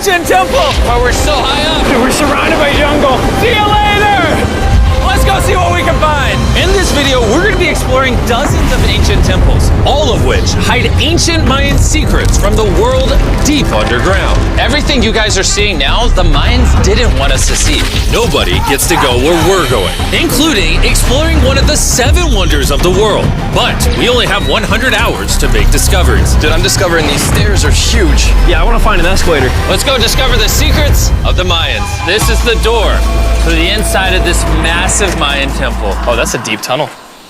ancient temple. But we're so high up. Dude, we're surrounded by jungle. See you later. Let's go see what we can find. In this video, we're going to be exploring dozens of ancient temples, all of which hide ancient Mayan secrets from the world deep underground. Everything you guys are seeing now, the Mayans didn't want us to see. Nobody gets to go where we're going, including exploring one of the 7 wonders of the world. But we only have 100 hours to make discoveries. Dude, I'm discovering these stairs are huge. Yeah, I want to find an escalator. Let's go discover the secrets of the Mayans. This is the door to the inside of this massive Mayan temple. Oh, that's a deep tunnel.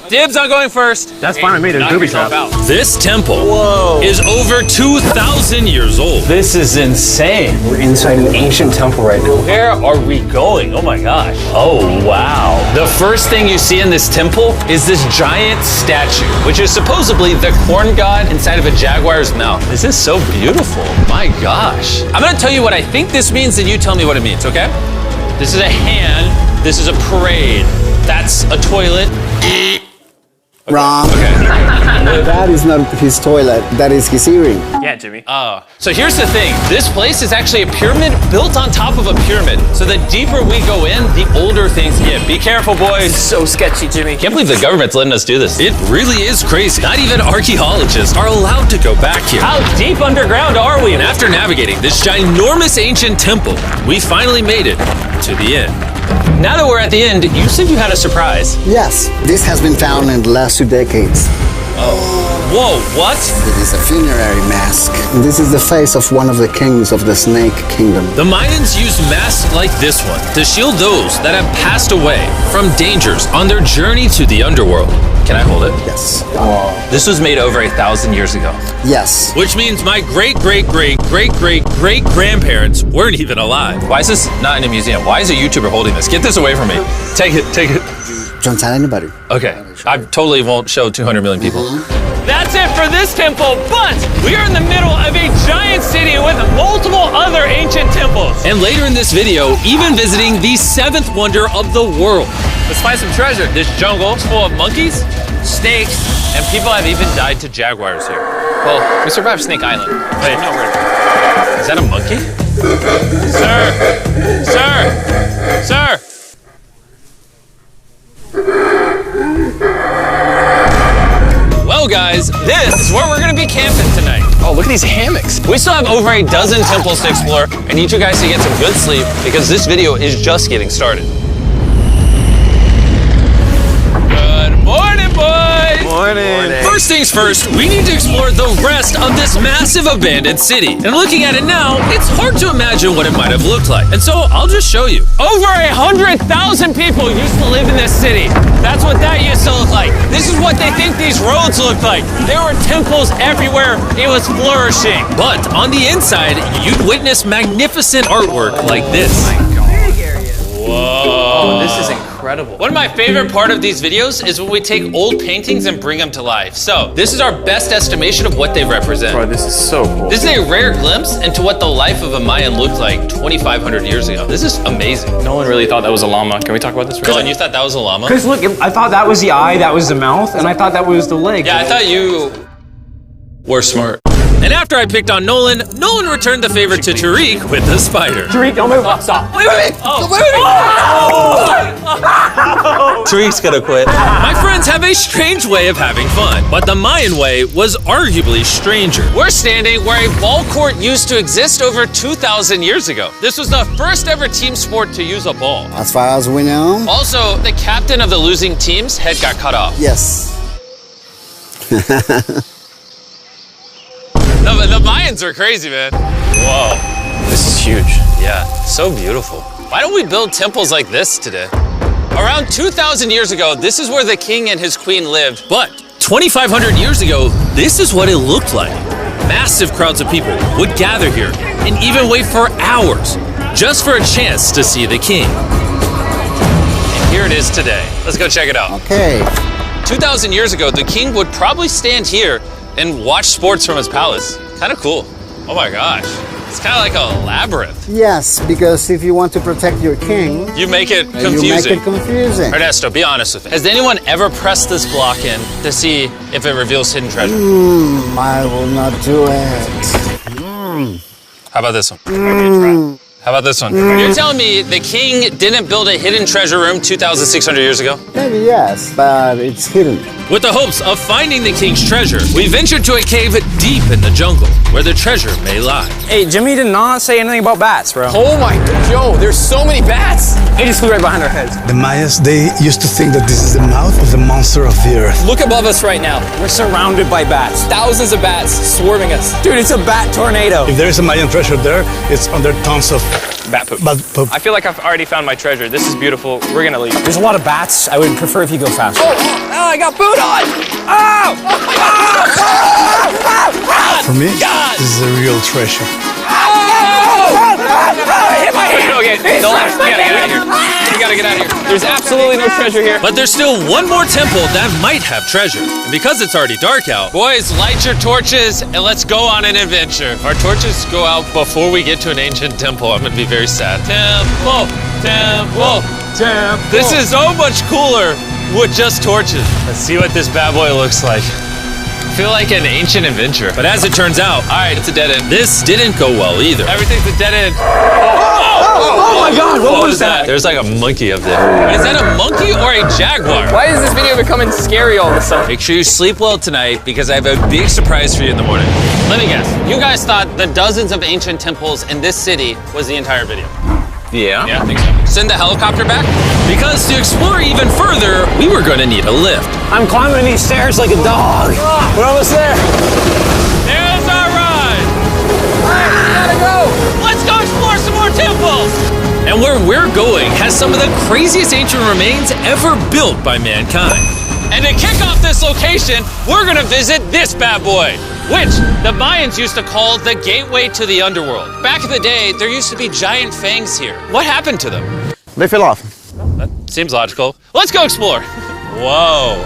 Dibs on going first. That's fine with me, there's booby traps. This temple Whoa. is over 2,000 years old. This is insane. We're inside an ancient temple right now. Where are we going? Oh my gosh. Oh, wow. The first thing you see in this temple is this giant statue, which is supposedly the corn god inside of a jaguar's mouth. This is so beautiful. My gosh. I'm gonna tell you what I think this means, and you tell me what it means, okay? This is a hand. This is a parade. That's a toilet. Wrong. Okay. That is not his toilet. That is his earring. Yeah, Jimmy. Oh. So here's the thing. This place is actually a pyramid built on top of a pyramid. So the deeper we go in, the older things get. Be careful, boys. So sketchy, Jimmy. Can't believe the government's letting us do this. It really is crazy. Not even archaeologists are allowed to go back here. How deep underground are we? And after navigating this ginormous ancient temple, we finally made it to the end. Now that we're at the end, you said you had a surprise. Yes, this has been found in the last 2 decades. Whoa, what? It is a funerary mask. This is the face of one of the kings of the Snake Kingdom. The Mayans used masks like this one to shield those that have passed away from dangers on their journey to the underworld. Can I hold it? Yes. This was made over 1,000 years ago. Yes. Which means my great-great-great-great-great-grandparents weren't even alive. Why is this not in a museum? Why is a YouTuber holding this? Get this away from me. Take it, take it. Don't tell anybody. Okay, I totally won't show 200 million people. That's it for this temple, but we are in the middle of a giant city with multiple other ancient temples. And later in this video, even visiting the 7th wonder of the world. Let's find some treasure. This jungle is full of monkeys, snakes, and people have even died to jaguars here. Well, we survived Snake Island. Wait, no, is that a monkey? Sir! Sir! Sir! Well, guys, this is where we're gonna be camping tonight. Oh, look at these hammocks. We still have over a dozen temples to explore. I need you guys to get some good sleep because this video is just getting started. Good morning, boys! Morning. First things first, we need to explore the rest of this massive abandoned city. And looking at it now, it's hard to imagine what it might have looked like. And so I'll just show you. Over 100,000 people used to live in this city. That's what that used to look like. This is what they think these roads look like. There were temples everywhere. It was flourishing. But on the inside, you'd witness magnificent artwork like this. Whoa. This is incredible. One of my favorite part of these videos is when we take old paintings and bring them to life. So this is our best estimation of what they represent. Bro, this is so cool. This is a rare glimpse into what the life of a Mayan looked like 2,500 years ago. This is amazing. No one really thought that was a llama. Can we talk about this? Colin, you thought that was a llama? Because look, I thought that was the eye, that was the mouth, and I thought that was the leg. Yeah, I thought you were smart. And after I picked on Nolan returned the favor to Tariq with the spider. Tariq, don't move. Stop. Wait. Tariq's gonna quit. My friends have a strange way of having fun, but the Mayan way was arguably stranger. We're standing where a ball court used to exist over 2,000 years ago. This was the first ever team sport to use a ball. As far as we know. Also, the captain of the losing team's head got cut off. Yes. The Mayans are crazy, man. Whoa. This is huge. Yeah, so beautiful. Why don't we build temples like this today? Around 2,000 years ago, this is where the king and his queen lived. But 2,500 years ago, this is what it looked like. Massive crowds of people would gather here and even wait for hours just for a chance to see the king. And here it is today. Let's go check it out. Okay. 2,000 years ago, the king would probably stand here and watch sports from his palace. Kind of cool. Oh my gosh. It's kind of like a labyrinth. Yes, because if you want to protect your king, You make it you make confusing. it confusing. Ernesto, be honest with me. Has anyone ever pressed this block in to see if it reveals hidden treasure? I will not do it. How about this one? How about this one? You're telling me the king didn't build a hidden treasure room 2,600 years ago? Maybe yes, but it's hidden. With the hopes of finding the king's treasure, we ventured to a cave deep in the jungle where the treasure may lie. Hey, Jimmy did not say anything about bats, bro. Oh my god, yo, there's so many bats. They just flew right behind our heads. The Mayas, they used to think that this is the mouth of the monster of the earth. Look above us right now. We're surrounded by bats. Thousands of bats swarming us. Dude, it's a bat tornado. If there is a Mayan treasure there, it's under tons of Bat poop. bat poop. I feel like I've already found my treasure. This is beautiful. We're gonna leave. There's a lot of bats. I would prefer if you go faster. Oh, I got food on! For me, this is a real treasure. Okay, no, we gotta get out of here. We gotta get out of here. There's absolutely no treasure here. But there's still one more temple that might have treasure. And because it's already dark out, boys, light your torches and let's go on an adventure. If our torches go out before we get to an ancient temple, I'm gonna be very sad. Temple, temple, temple. This is so much cooler with just torches. Let's see what this bad boy looks like. I feel like an ancient adventure. But as it turns out, all right, it's a dead end. This didn't go well either. Everything's a dead end. Oh my god, what was that? There's like a monkey up there. Is that a monkey or a jaguar? Why is this video becoming scary all of a sudden? Make sure you sleep well tonight because I have a big surprise for you in the morning. Let me guess. You guys thought the dozens of ancient temples in this city was the entire video. Yeah. Yeah, I think so. Send the helicopter back? Because to explore even further, we were going to need a lift. I'm climbing these stairs like a dog. We're almost there. There's our ride! Gotta go! Let's go explore some more temples! And where we're going has some of the craziest ancient remains ever built by mankind. And to kick off this location, we're gonna visit this bad boy, which the Mayans used to call the gateway to the underworld. Back in the day, there used to be giant fangs here. What happened to them? They fell off. That seems logical. Let's go explore. Whoa.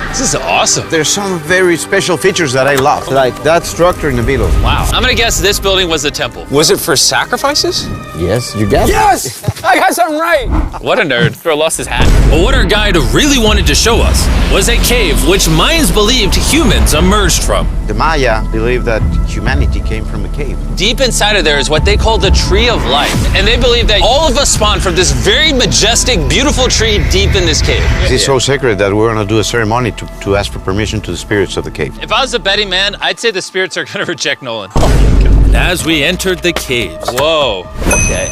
This is awesome. There's some very special features that I love, like that structure in the middle. Wow. I'm gonna guess this building was the temple. Was it for sacrifices? Yes, you get it. Yes! I got something right. What a nerd. Throw lost his hat. But what our guide really wanted to show us was a cave which Mayans believed humans emerged from. The Maya believe that humanity came from a cave. Deep inside of there is what they call the Tree of Life. And they believe that all of us spawned from this very majestic, beautiful tree deep in this cave. It's so sacred that we're gonna do a ceremony to ask for permission to the spirits of the cave. If I was a betting man, I'd say the spirits are gonna reject Nolan. And as we entered the caves, whoa, okay.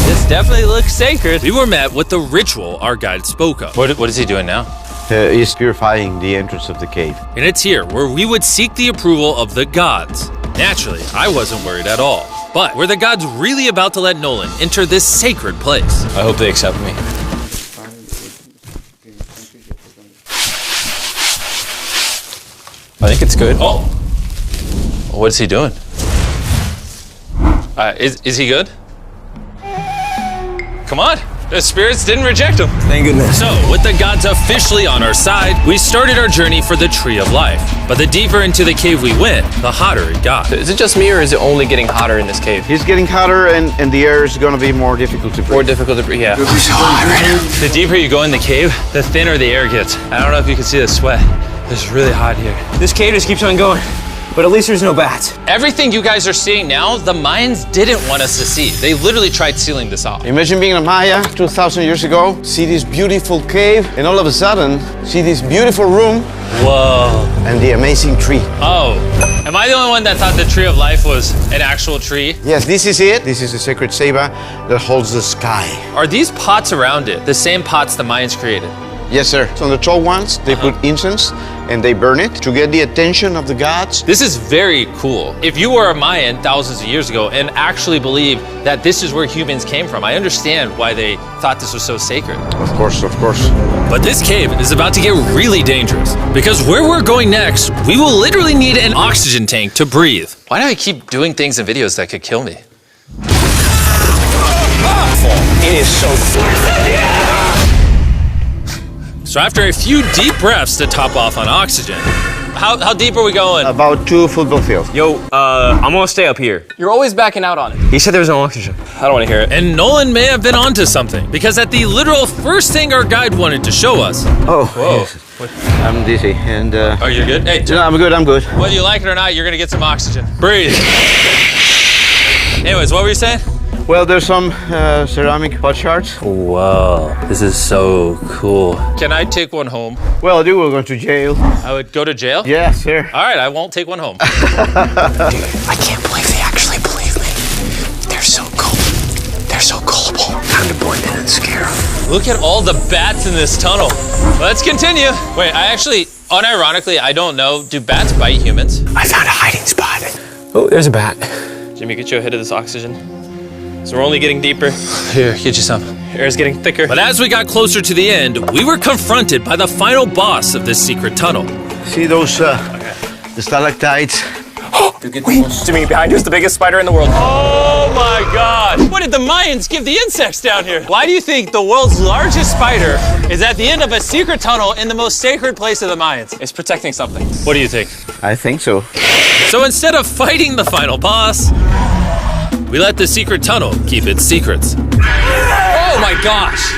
This definitely looks sacred. We were met with the ritual our guide spoke of. What is he doing now? He's purifying the entrance of the cave. And it's here where we would seek the approval of the gods. Naturally, I wasn't worried at all. But were the gods really about to let Nolan enter this sacred place? I hope they accept me. I think it's good. Oh! What is he doing? Is he good? Come on! The spirits didn't reject him. Thank goodness. So, with the gods officially on our side, we started our journey for the Tree of Life. But the deeper into the cave we went, the hotter it got. Is it just me or is it only getting hotter in this cave? It's getting hotter and the air is gonna be more difficult to breathe. More difficult to breathe, yeah. The deeper you go in the cave, the thinner the air gets. I don't know if you can see the sweat. It's really hot here. This cave just keeps on going. But at least there's no bats. Everything you guys are seeing now, the Mayans didn't want us to see. They literally tried sealing this off. Imagine being a Maya 2,000 years ago, see this beautiful cave, and all of a sudden, see this beautiful room Whoa. and the amazing tree. Oh, am I the only one that thought the Tree of Life was an actual tree? Yes, this is it. This is the sacred ceiba that holds the sky. Are these pots around it the same pots the Mayans created? Yes, sir. So on the tall ones, they put incense and they burn it to get the attention of the gods. This is very cool. If you were a Mayan thousands of years ago and actually believed that this is where humans came from, I understand why they thought this was so sacred. Of course, of course. But this cave is about to get really dangerous because where we're going next, we will literally need an oxygen tank to breathe. Why do I keep doing things in videos that could kill me? It is so cool. So after a few deep breaths to top off on oxygen, how deep are we going? About 2 football fields. Yo, I'm gonna stay up here. You're always backing out on it. He said there was no oxygen. I don't want to hear it. And Nolan may have been onto something because at the literal first thing our guide wanted to show us. Oh, Whoa. yes. I'm dizzy and... Are you good? Hey, no, I'm good, I'm good. whether you like it or not, you're gonna get some oxygen. Breathe. Anyways, what were you saying? Well, there's some ceramic pot shards. Whoa, this is so cool. Can I take one home? Well, you will go to jail. I would go to jail? Yes, sir. All right, I won't take one home. I can't believe they actually believe me. They're so cool. They're so gullible. Time to blend in and scare them. Look at all the bats in this tunnel. Let's continue. Wait, I actually, unironically, I don't know. Do bats bite humans? I found a hiding spot. Oh, there's a bat. Jimmy, get you a hit of this oxygen. So we're only getting deeper. Here, get you some. Air's getting thicker. But as we got closer to the end, we were confronted by the final boss of this secret tunnel. See those the stalactites? Jimmy, behind you is the biggest spider in the world. Oh my God! What did the Mayans give the insects down here? Why do you think the world's largest spider is at the end of a secret tunnel in the most sacred place of the Mayans? It's protecting something. What do you think? I think so. So instead of fighting the final boss, we let the secret tunnel keep its secrets. Oh my gosh!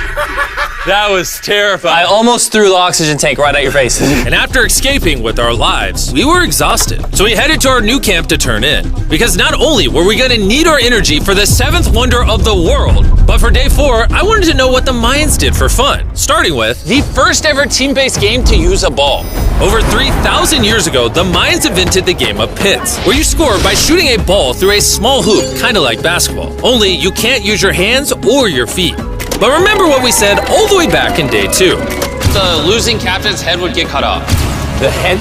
That was terrifying. I almost threw the oxygen tank right at your face. And after escaping with our lives, we were exhausted. So we headed to our new camp to turn in. Because not only were we gonna need our energy for the 7th wonder of the world, but for day 4, I wanted to know what the Mayans did for fun. Starting with the first ever team-based game to use a ball. Over 3,000 years ago, the Mayans invented the game of pits, where you score by shooting a ball through a small hoop, kinda like basketball. Only you can't use your hands or your feet. But remember what we said all the way back in day 2. The losing captain's head would get cut off. The head?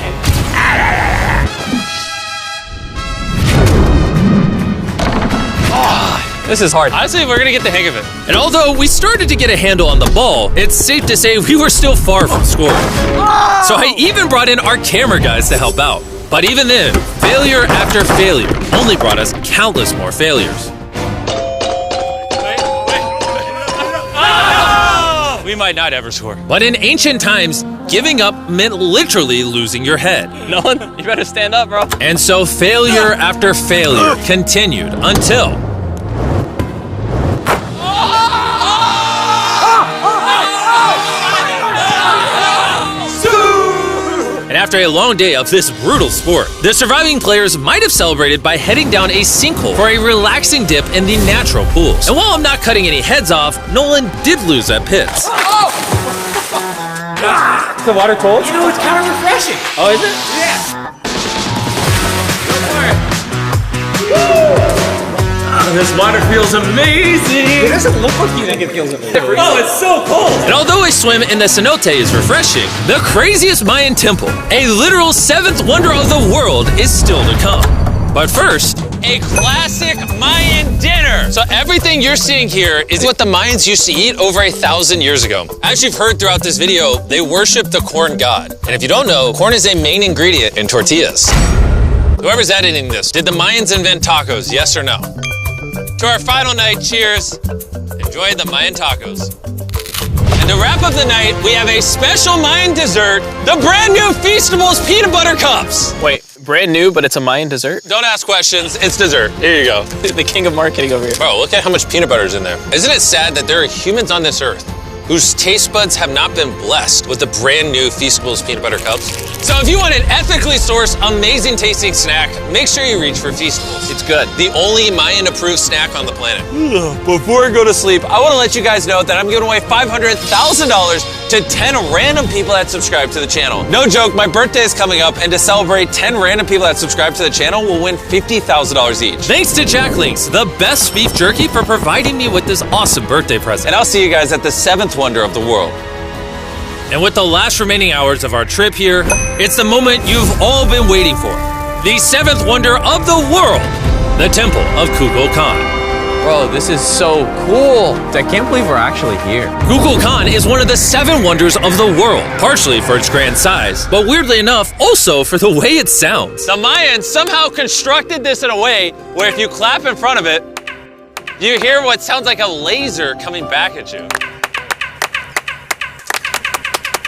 This is hard. Honestly, we're gonna get the hang of it. And although we started to get a handle on the ball, it's safe to say we were still far from scoring. So I even brought in our camera guys to help out. But even then, failure after failure only brought us countless more failures. We might not ever score. But in ancient times, giving up meant literally losing your head. Nolan, you better stand up, bro. And so failure after failure continued until... And after a long day of this brutal sport, the surviving players might have celebrated by heading down a sinkhole for a relaxing dip in the natural pools. And while I'm not cutting any heads off, Nolan did lose at pits. Is the water cold? You know, it's kind of refreshing. Oh, is it? This water feels amazing! It doesn't look like you think it feels amazing. Oh, it's so cold! And although a swim in the cenote is refreshing, the craziest Mayan temple, a literal 7th wonder of the world, is still to come. But first, a classic Mayan dinner! So everything you're seeing here is what the Mayans used to eat over 1,000 years ago. As you've heard throughout this video, they worship the corn god. And if you don't know, corn is a main ingredient in tortillas. Whoever's editing this, did the Mayans invent tacos, yes or no? To our final night, cheers. Enjoy the Mayan tacos. And to wrap up the night, we have a special Mayan dessert, the brand new Feastables peanut butter cups. Wait, brand new, but it's a Mayan dessert? Don't ask questions, it's dessert. Here you go. The king of marketing over here. Bro, look at how much peanut butter is in there. Isn't it sad that there are humans on this earth whose taste buds have not been blessed with the brand new Feastables peanut butter cups? So if you want an ethically sourced, amazing tasting snack, make sure you reach for Feastables. It's good. The only Mayan approved snack on the planet. Before I go to sleep, I want to let you guys know that I'm giving away $500,000 to 10 random people that subscribe to the channel. No joke, my birthday is coming up, and to celebrate, 10 random people that subscribe to the channel will win $50,000 each. Thanks to Jack Links, the best beef jerky, for providing me with this awesome birthday present. And I'll see you guys at the 7th wonder of the world. And with the last remaining hours of our trip here, it's the moment you've all been waiting for. The 7th wonder of the world, the Temple of Kukulkan. Bro, this is so cool. I can't believe we're actually here. Kukulkan is one of the 7 wonders of the world, partially for its grand size, but weirdly enough, also for the way it sounds. The Mayans somehow constructed this in a way where if you clap in front of it, you hear what sounds like a laser coming back at you.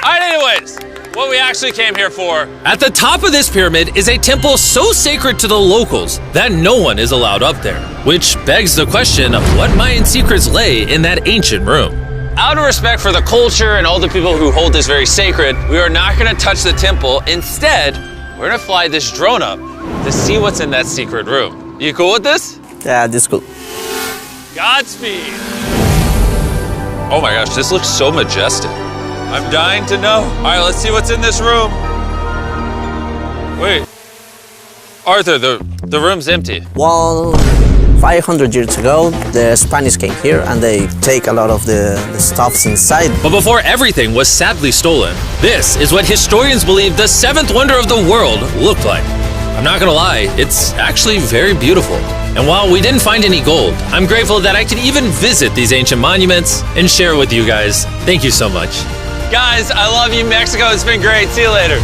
All right, anyways, what we actually came here for. At the top of this pyramid is a temple so sacred to the locals that no one is allowed up there, which begs the question of what Mayan secrets lay in that ancient room. Out of respect for the culture and all the people who hold this very sacred, we are not gonna touch the temple. Instead, we're gonna fly this drone up to see what's in that secret room. You cool with this? Yeah, this is cool. Godspeed. Oh my gosh, this looks so majestic. I'm dying to know. All right, let's see what's in this room. Wait. Arthur, the room's empty. Well, 500 years ago, the Spanish came here and they take a lot of the stuffs inside. But before everything was sadly stolen, this is what historians believe the seventh wonder of the world looked like. I'm not gonna lie, it's actually very beautiful. And while we didn't find any gold, I'm grateful that I could even visit these ancient monuments and share with you guys. Thank you so much. Guys, I love you, Mexico. It's been great. See you later.